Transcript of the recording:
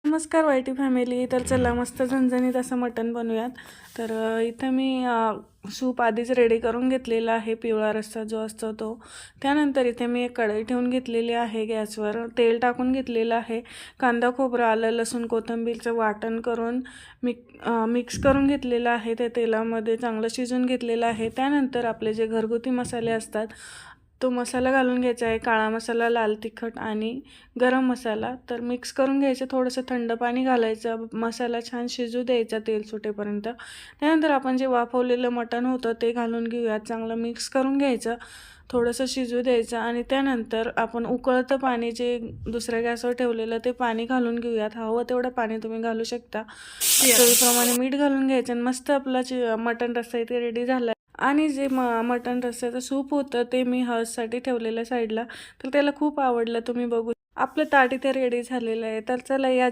नमस्कार YT family. तर चला मस्त झणझणीत असं मटण बनवूयात. तर इथं मी सूप आधीच रेडी करून घेतलेला आहे, पिवळा रस्सा जो असतो तो. त्यानंतर इथे मी एक कढई ठेवून घेतलेली आहे गॅसवर. तेल टाकून घेतलेलं आहे. कांदा, खोबरं, आलं, लसूण, कोथिंबीरचं वाटण करून मिक्स करून घेतलेलं आहे. त्या तेलामध्ये चांगलं शिजून घेतलेलं आहे. त्यानंतर आपले जे घरगुती मसाले असतात तो मसाला घालून घ्यायचा आहे. काळा मसाला, लाल तिखट आणि गरम मसाला. तर मिक्स करून घ्यायचं. थोडंसं थंड पाणी घालायचं. मसाला छान शिजू द्यायचा तेल सुटेपर्यंत. त्यानंतर आपण जे वाफवलेलं मटण होतं ते घालून घेऊयात. चांगलं मिक्स करून घ्यायचं. थोडंसं शिजू द्यायचं आणि त्यानंतर आपण उकळतं पाणी जे दुसऱ्या गॅसवर ठेवलेलं ते पाणी घालून घेऊयात. हवं तेवढं पाणी तुम्ही घालू शकता. चवीप्रमाणे मीठ घालून घ्यायचं आणि मस्त आपला मटण रस्सा इथे रेडी झाला. आणि जे मटण रस्स्याचं सूप होतं ते मी हळदसाठी ठेवलेलं साईडला. तर त्याला खूप आवडलं. तुम्ही बघू, आपलं ताट इथे रेडी झालेलं आहे. तर चला या